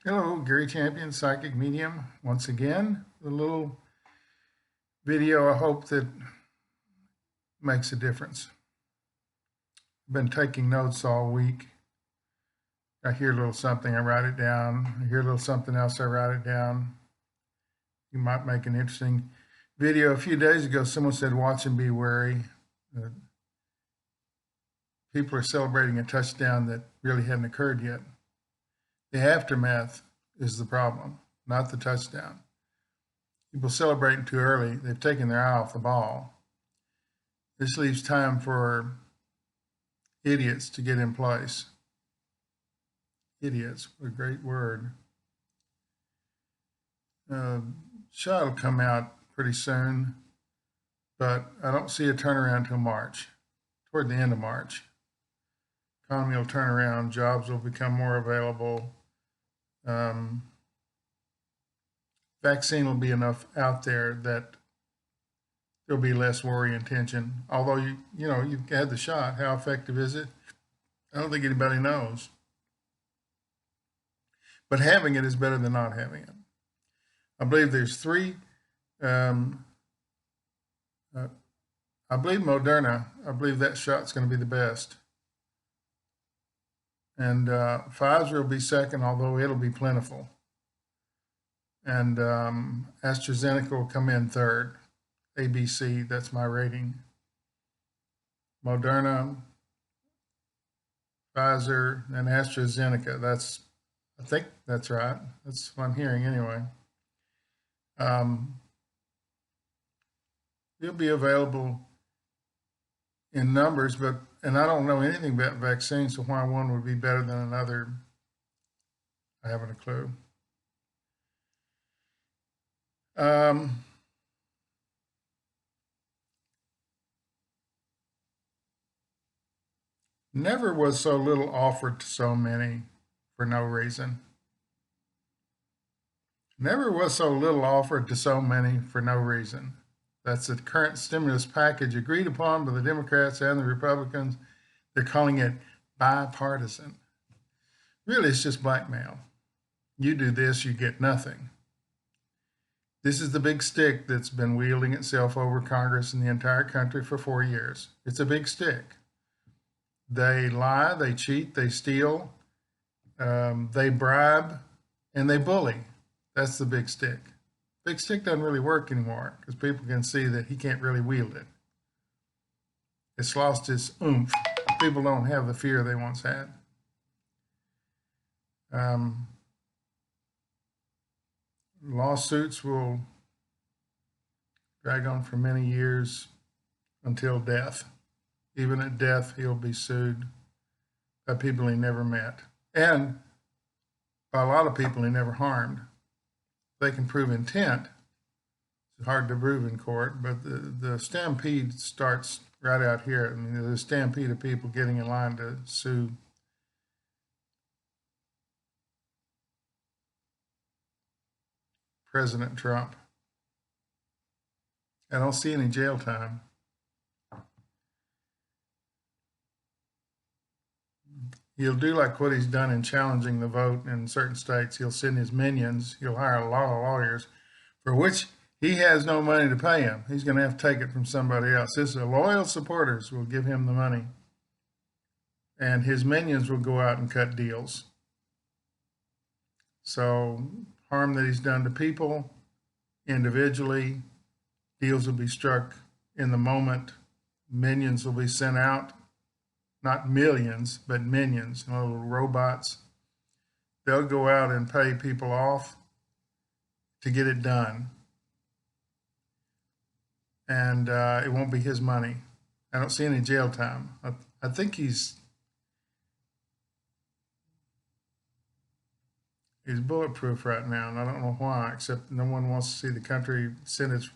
Hello, Gary Champion, Psychic Medium. Once again, a little video I hope that makes a difference. I've been taking notes all week. I hear a little something, I write it down. I hear a little something else, I write it down. You might make an interesting video. A few days ago, someone said, watch and be wary. People are celebrating a touchdown that really hadn't occurred yet. The aftermath is the problem, not the touchdown. People celebrating too early. They've taken their eye off the ball. This leaves time for idiots to get in place. Idiots, what a great word. Shot will come out pretty soon, but I don't see a turnaround until March, toward the end of March. Economy will turn around, jobs will become more available. Vaccine will be enough out there that there'll be less worry and tension. Although you've had the shot, how effective is it? I don't think anybody knows. But having it is better than not having it. I believe there's three. I believe Moderna. I believe that shot's going to be the best. And Pfizer will be second, although it'll be plentiful. And AstraZeneca will come in third. ABC, that's my rating. Moderna, Pfizer, and AstraZeneca. I think that's right. That's what I'm hearing anyway. It'll be available in numbers, and I don't know anything about vaccines, so why one would be better than another, I haven't a clue. Never was so little offered to so many for no reason. Never was so little offered to so many for no reason. That's the current stimulus package agreed upon by the Democrats and the Republicans. They're calling it bipartisan. Really, it's just blackmail. You do this, you get nothing. This is the big stick that's been wielding itself over Congress and the entire country for 4 years. It's a big stick. They lie, they cheat, they steal, they bribe, and they bully. That's the big stick. Big stick doesn't really work anymore because people can see that he can't really wield it. It's lost its oomph. People don't have the fear they once had. Lawsuits will drag on for many years until death. Even at death, he'll be sued by people he never met and by a lot of people he never harmed. They can prove intent. It's hard to prove in court, but the stampede starts right out here. I mean, there's a stampede of people getting in line to sue President Trump. I don't see any jail time. He'll do like what he's done in challenging the vote in certain states. He'll send his minions. He'll hire a lot of lawyers for which he has no money to pay him. He's going to have to take it from somebody else. His loyal supporters will give him the money, and his minions will go out and cut deals. So harm that he's done to people individually, deals will be struck in the moment. Minions will be sent out, not millions, but minions, little robots. They'll go out and pay people off to get it done. And it won't be his money. I don't see any jail time. I think he's bulletproof right now, and I don't know why, except no one wants to see the country send its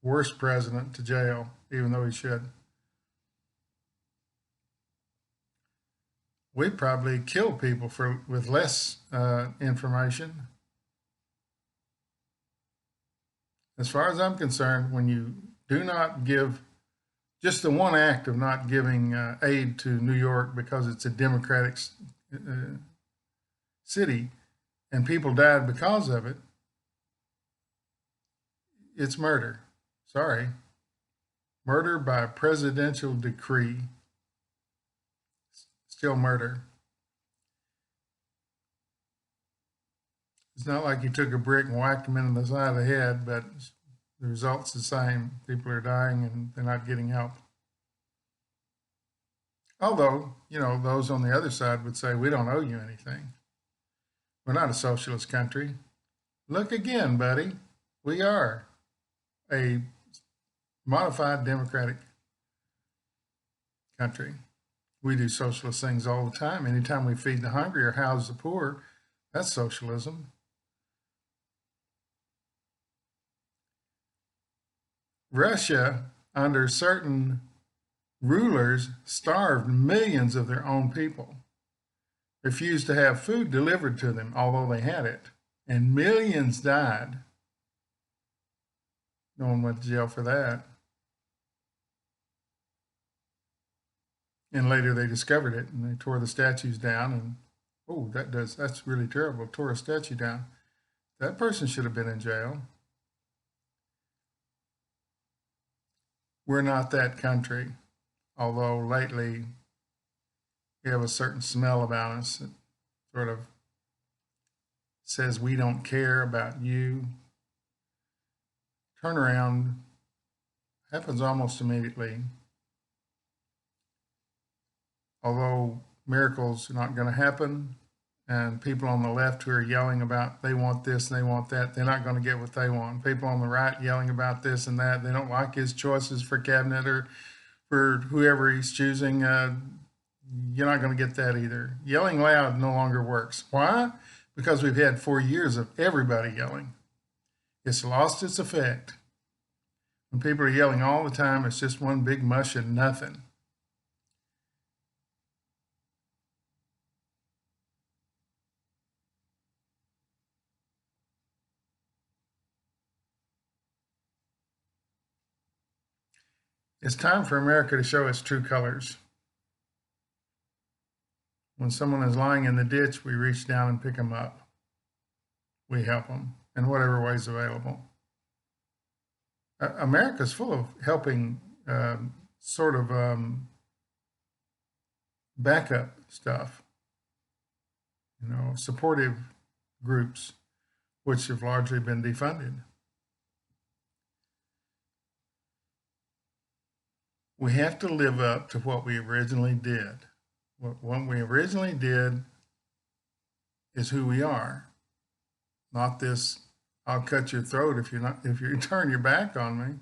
worst president to jail, even though he should. We probably kill people with less information. As far as I'm concerned, when you do not give just the one act of not giving aid to New York because it's a Democratic city, and people died because of it, it's murder. Sorry. Murder by presidential decree. Still murder. It's not like you took a brick and whacked them in the side of the head, but the result's the same. People are dying and they're not getting help. Although, those on the other side would say, we don't owe you anything. We're not a socialist country. Look again, buddy. We are a modified democratic country. We do socialist things all the time. Anytime we feed the hungry or house the poor, that's socialism. Russia, under certain rulers, starved millions of their own people, refused to have food delivered to them, although they had it, and millions died. No one went to jail for that. And later they discovered it and they tore the statues down, and that's really terrible. Tore a statue down. That person should have been in jail. We're not that country, although lately we have a certain smell about us that sort of says we don't care about you. Turnaround happens almost immediately. Although miracles are not going to happen, and people on the left who are yelling about they want this and they want that, they're not going to get what they want. People on the right yelling about this and that, they don't like his choices for cabinet or for whoever he's choosing. You're not going to get that either. Yelling loud no longer works. Why? Because we've had 4 years of everybody yelling. It's lost its effect. When people are yelling all the time, it's just one big mush of nothing. It's time for America to show its true colors. When someone is lying in the ditch, we reach down and pick them up. We help them in whatever way is available. America's full of helping sort of backup stuff, supportive groups, which have largely been defunded. We have to live up to what we originally did. What we originally did is who we are, not this I'll cut your throat if you turn your back on me.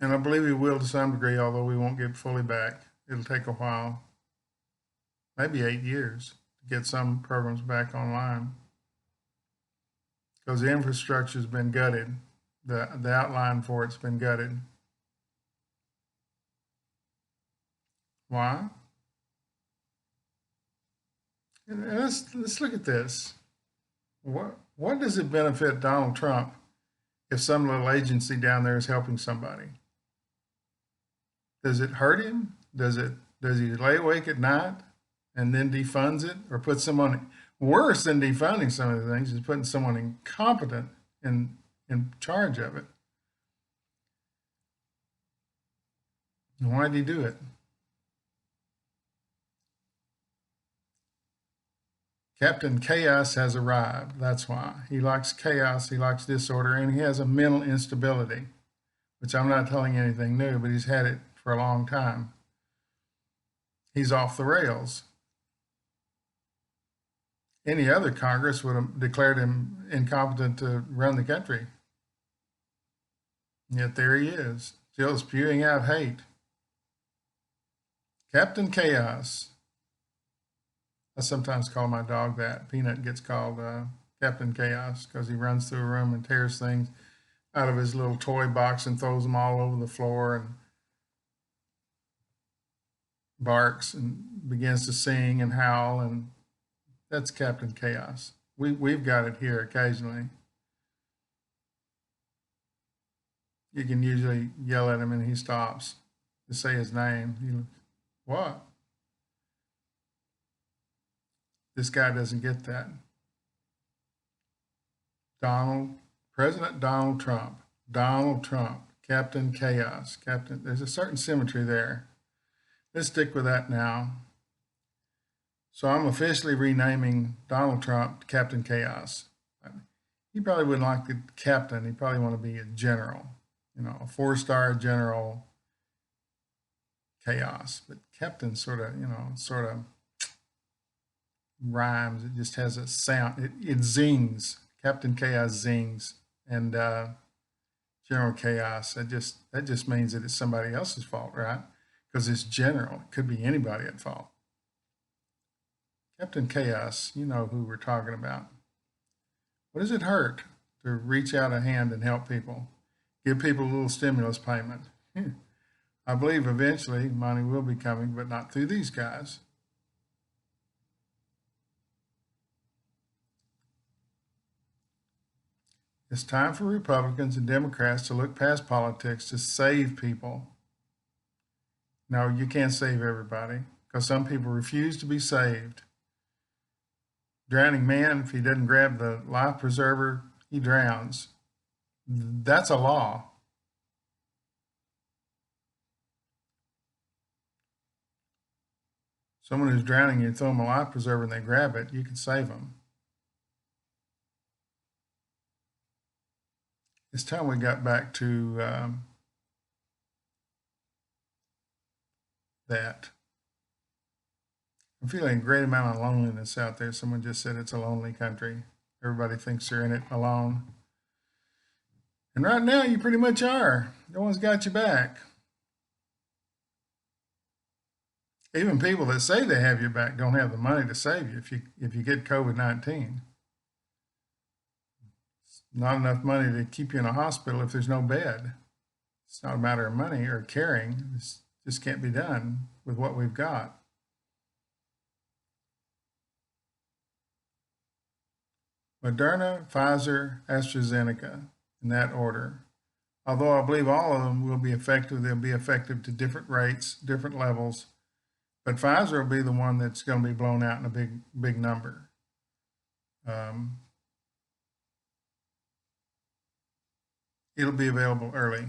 And I believe we will to some degree, although we won't get fully back. It'll take a while, maybe 8 years, to get some programs back online, because the infrastructure's been gutted. The outline for it's been gutted. Why? And let's look at this. What does it benefit Donald Trump if some little agency down there is helping somebody? Does it hurt him? Does he lay awake at night and then defunds it, or put someone worse than defunding some of the things is putting someone incompetent in charge of it? And why did he do it? Captain Chaos has arrived. That's why. He likes chaos, he likes disorder, and he has a mental instability, which I'm not telling you anything new, but he's had it for a long time. He's off the rails. Any other Congress would have declared him incompetent to run the country. Yet there he is, still spewing out hate. Captain Chaos. I sometimes call my dog that. Peanut gets called Captain Chaos because he runs through a room and tears things out of his little toy box and throws them all over the floor and barks and begins to sing and howl, and that's Captain Chaos. We've got it here occasionally. You can usually yell at him and he stops to say his name. What? This guy doesn't get that. President Donald Trump, Captain Chaos, there's a certain symmetry there. Let's stick with that now. So I'm officially renaming Donald Trump Captain Chaos. He probably wouldn't like the captain. He'd probably want to be a general, a 4-star general Chaos. But captain sort of rhymes. It just has a sound. It zings. Captain Chaos zings. And General Chaos, that just means that it's somebody else's fault, right? Because it's general. It could be anybody at fault. Captain Chaos, you know who we're talking about. What does it hurt to reach out a hand and help people? Give people a little stimulus payment. I believe eventually money will be coming, but not through these guys. It's time for Republicans and Democrats to look past politics to save people. No, you can't save everybody because some people refuse to be saved. Drowning man, if he doesn't grab the life preserver, he drowns. That's a law. Someone who's drowning, you throw them a life preserver and they grab it, you can save them. It's time we got back to that. I'm feeling a great amount of loneliness out there. Someone just said it's a lonely country. Everybody thinks they're in it alone. And right now, you pretty much are. No one's got you back. Even people that say they have your back don't have the money to save you if you get COVID-19. It's not enough money to keep you in a hospital if there's no bed. It's not a matter of money or caring. This just can't be done with what we've got. Moderna, Pfizer, AstraZeneca, in that order. Although I believe all of them will be effective, they'll be effective to different rates, different levels. But Pfizer will be the one that's going to be blown out in a big number. It'll be available early.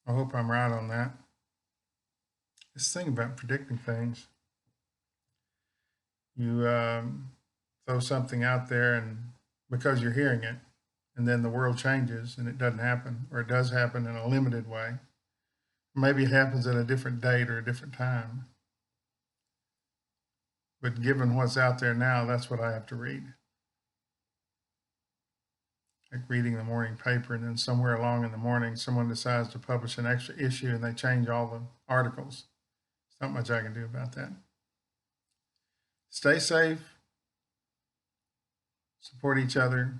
I hope I'm right on that. This thing about predicting things. You throw something out there and because you're hearing it, and then the world changes and it doesn't happen, or it does happen in a limited way. Maybe it happens at a different date or a different time. But given what's out there now, that's what I have to read. Like reading the morning paper, and then somewhere along in the morning, someone decides to publish an extra issue and they change all the articles. There's not much I can do about that. Stay safe. Support each other.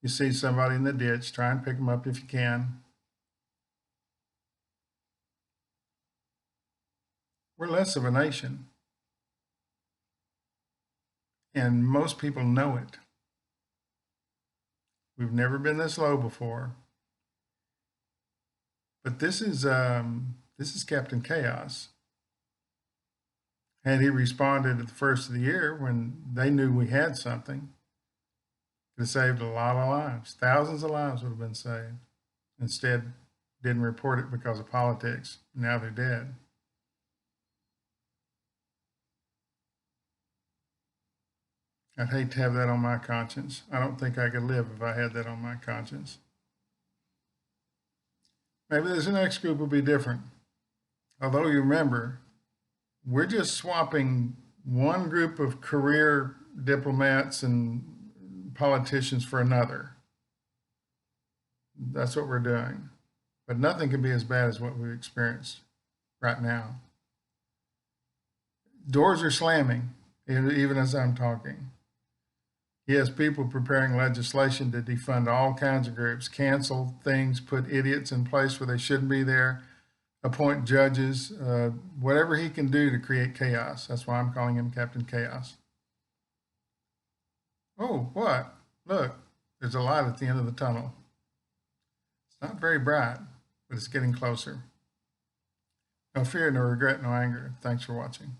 You see somebody in the ditch, try and pick them up if you can. We're less of a nation. And most people know it. We've never been this low before. But this is Captain Chaos. Had he responded at the first of the year when they knew we had something, it could have saved a lot of lives. Thousands of lives would have been saved. Instead, didn't report it because of politics. Now they're dead. I'd hate to have that on my conscience. I don't think I could live if I had that on my conscience. Maybe this next group will be different. Although you remember, we're just swapping one group of career diplomats and politicians for another. That's what we're doing. But nothing can be as bad as what we've experienced right now. Doors are slamming, even as I'm talking. He has people preparing legislation to defund all kinds of groups, cancel things, put idiots in place where they shouldn't be there, appoint judges, whatever he can do to create chaos. That's why I'm calling him Captain Chaos. Oh, what? Look, there's a light at the end of the tunnel. It's not very bright, but it's getting closer. No fear, no regret, no anger. Thanks for watching.